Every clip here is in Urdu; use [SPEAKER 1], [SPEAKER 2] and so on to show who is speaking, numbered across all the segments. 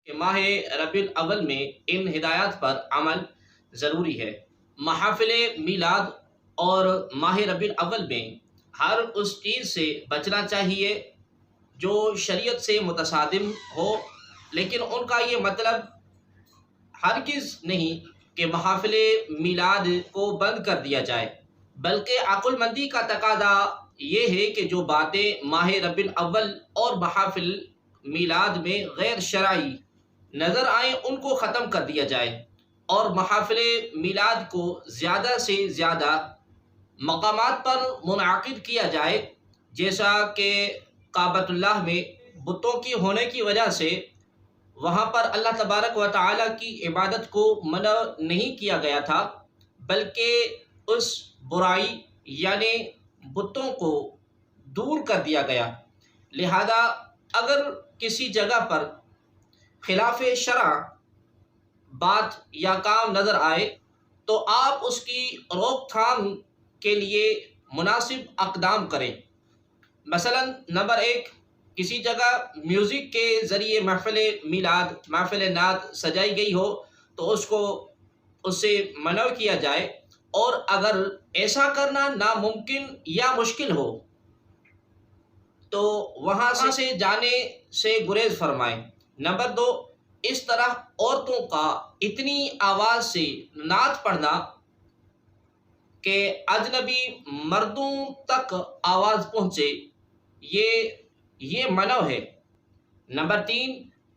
[SPEAKER 1] کہ ماہ ربیع الاول میں ان ہدایات پر عمل ضروری ہے۔ محافل میلاد اور ماہ ربیع الاول میں ہر اس چیز سے بچنا چاہیے جو شریعت سے متصادم ہو، لیکن ان کا یہ مطلب ہرگز نہیں کہ محافل میلاد کو بند کر دیا جائے، بلکہ عقل مندی کا تقاضا یہ ہے کہ جو باتیں ماہ ربیع الاول اور محافل میلاد میں غیر شرعی نظر آئیں ان کو ختم کر دیا جائے، اور محافل میلاد کو زیادہ سے زیادہ مقامات پر منعقد کیا جائے، جیسا کہ کعبۃ اللہ میں بتوں کی ہونے کی وجہ سے وہاں پر اللہ تبارک و تعالیٰ کی عبادت کو منع نہیں کیا گیا تھا، بلکہ اس برائی یعنی بتوں کو دور کر دیا گیا۔ لہذا اگر کسی جگہ پر خلاف شرع بات یا کام نظر آئے تو آپ اس کی روک تھام کے لیے مناسب اقدام کریں۔ مثلا نمبر 1، کسی جگہ میوزک کے ذریعے محفل میلاد، محفل نعت سجائی گئی ہو تو اس سے منع کیا جائے، اور اگر ایسا کرنا ناممکن یا مشکل ہو تو وہاں سے جانے سے گریز فرمائیں۔ نمبر 2، اس طرح عورتوں کا اتنی آواز سے نعت پڑھنا کہ اجنبی مردوں تک آواز پہنچے، یہ منع ہے۔ نمبر 3،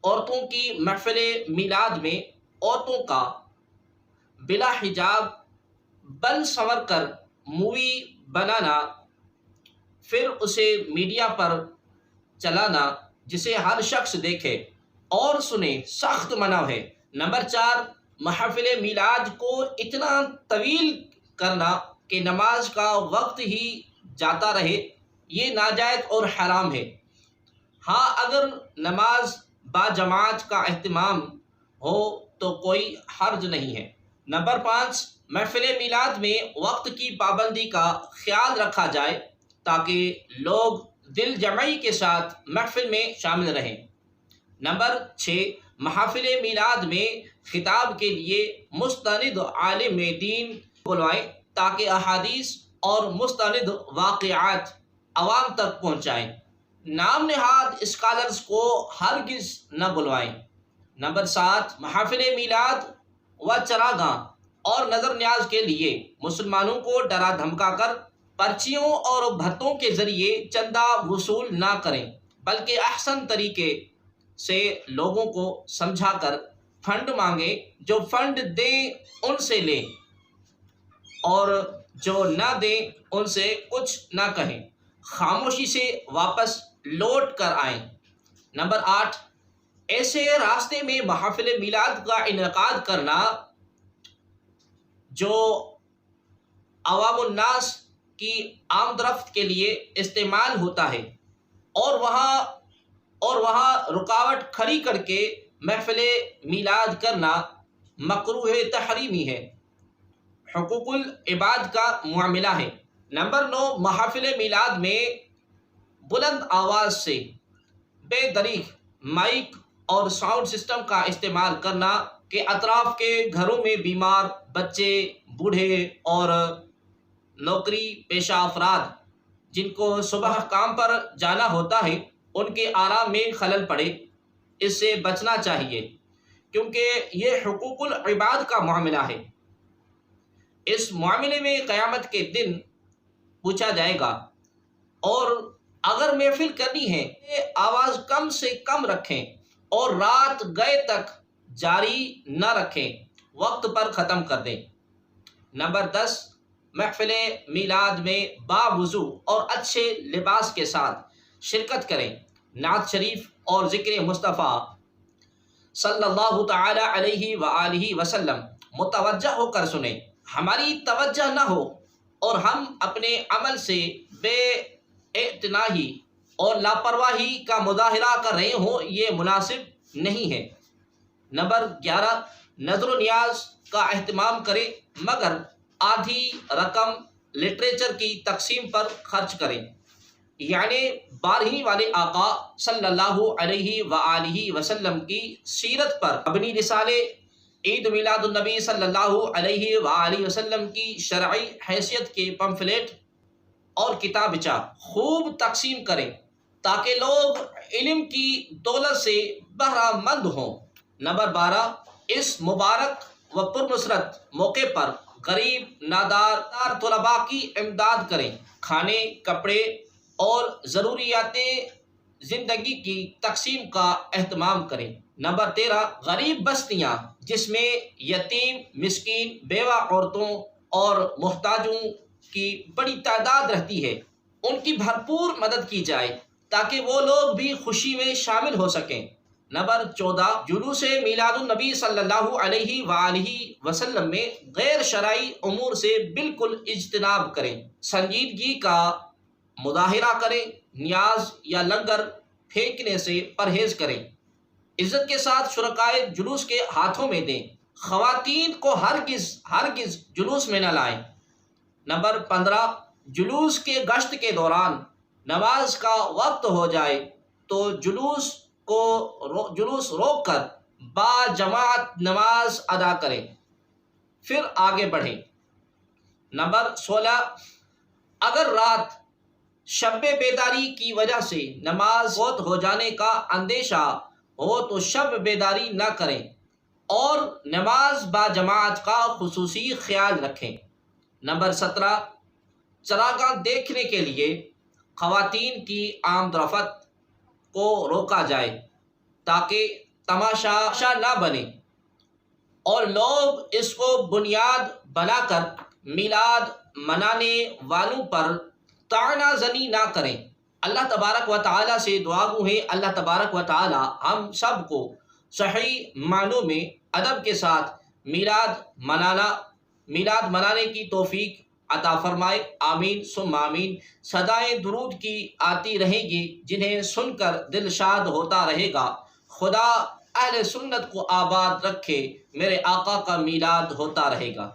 [SPEAKER 1] عورتوں کی محفل میلاد میں عورتوں کا بلا حجاب بن سنور کر مووی بنانا، پھر اسے میڈیا پر چلانا جسے ہر شخص دیکھے اور سنے، سخت منع ہے۔ نمبر 4، محفل میلاد کو اتنا طویل کرنا کہ نماز کا وقت ہی جاتا رہے، یہ ناجائز اور حرام ہے۔ ہاں، اگر نماز با جماعت کا اہتمام ہو تو کوئی حرج نہیں ہے۔ نمبر 5، محفل میلاد میں وقت کی پابندی کا خیال رکھا جائے تاکہ لوگ دل جمعی کے ساتھ محفل میں شامل رہیں۔ نمبر 6، محافل میلاد میں خطاب کے لیے مستند عالم دین بلوائیں تاکہ احادیث اور مستند واقعات عوام تک پہنچائیں۔ نام نہاد اسکالرز کو ہرگز نہ بلوائیں۔ نمبر 7، محافل میلاد و چراگاں اور نظر نیاز کے لیے مسلمانوں کو ڈرا دھمکا کر پرچیوں اور بھتوں کے ذریعے چندہ وصول نہ کریں، بلکہ احسن طریقے سے لوگوں کو سمجھا کر فنڈ مانگیں۔ جو فنڈ دیں ان سے لیں اور جو نہ دیں ان سے کچھ نہ کہیں، خاموشی سے واپس لوٹ کر آئیں۔ نمبر 8، ایسے راستے میں محافل میلاد کا انعقاد کرنا جو عوام الناس کی آمد رفت کے لیے استعمال ہوتا ہے، اور وہاں رکاوٹ کھڑی کر کے محفل میلاد کرنا مکروہ تحریمی ہے، حقوق العباد کا معاملہ ہے۔ نمبر 9، محافل میلاد میں بلند آواز سے بے دریغ مائک اور ساؤنڈ سسٹم کا استعمال کرنا کہ اطراف کے گھروں میں بیمار بچے، بوڑھے اور نوکری پیشہ افراد جن کو صبح کام پر جانا ہوتا ہے ان کے آرام میں خلل پڑے، اس سے بچنا چاہیے، کیونکہ یہ حقوق العباد کا معاملہ ہے۔ اس معاملے میں قیامت کے دن پوچھا جائے گا۔ اور اگر محفل کرنی ہے آواز کم سے کم رکھیں اور رات گئے تک جاری نہ رکھیں، وقت پر ختم کر دیں۔ نمبر 10، محفل میلاد میں باوضو اور اچھے لباس کے ساتھ شرکت کریں، نعت شریف اور ذکر مصطفیٰ صلی اللہ تعالی علیہ وآلہ وسلم متوجہ ہو کر سنیں۔ ہماری توجہ نہ ہو اور ہم اپنے عمل سے بے اعتنائی اور لاپرواہی کا مظاہرہ کر رہے ہوں، یہ مناسب نہیں ہے۔ نمبر 11، نظر و نیاز کا اہتمام کریں مگر آدھی رقم لٹریچر کی تقسیم پر خرچ کریں۔ یعنی 12ویں والے آقا صلی اللہ علیہ وآلہ وسلم کی سیرت پر مبنی رسالے عید میلاد النبی صلی اللہ علیہ وآلہ وسلم کی شرعی حیثیت کے پمفلیٹ اور کتابچہ خوب تقسیم کریں تاکہ لوگ علم کی دولت سے بہرہ مند ہوں۔ نمبر 12، اس مبارک و پرنصرت موقع پر غریب نادار طلباء کی امداد کریں، کھانے، کپڑے اور ضروریات زندگی کی تقسیم کا اہتمام کریں۔ نمبر 13، غریب بستیاں جس میں یتیم، مسکین، بیوہ عورتوں اور محتاجوں کی بڑی تعداد رہتی ہے، ان کی بھرپور مدد کی جائے تاکہ وہ لوگ بھی خوشی میں شامل ہو سکیں۔ نمبر 14، جلوس میلاد النبی صلی اللہ علیہ وآلہ وسلم میں غیر شرعی امور سے بالکل اجتناب کریں، سنجیدگی کا مظاہرہ کریں، نیاز یا لنگر پھینکنے سے پرہیز کریں، عزت کے ساتھ شرکائے جلوس کے ہاتھوں میں دیں، خواتین کو ہرگز جلوس میں نہ لائیں۔ نمبر 15، جلوس کے گشت کے دوران نماز کا وقت ہو جائے تو جلوس روک کر با جماعت نماز ادا کریں، پھر آگے بڑھیں۔ نمبر 16، اگر رات شب بیداری کی وجہ سے نماز فوت ہو جانے کا اندیشہ ہو تو شب بیداری نہ کریں اور نماز با جماعت کا خصوصی خیال رکھیں۔ نمبر 17، چراگاہ دیکھنے کے لیے خواتین کی آمد و رفت کو روکا جائے تاکہ تماشا نہ بنے اور لوگ اس کو بنیاد بنا کر میلاد منانے والوں پر طعنہ زنی نہ کریں۔ اللہ تبارک و تعالیٰ سے دعا گو ہے اللہ تبارک و تعالیٰ ہم سب کو صحیح معنوں میں ادب کے ساتھ میلاد منانے کی توفیق عطا فرمائے، آمین ثم آمین۔ صدائیں درود کی آتی رہیں گی جنہیں سن کر دل شاد ہوتا رہے گا۔ خدا اہل سنت کو آباد رکھے، میرے آقا کا میلاد ہوتا رہے گا۔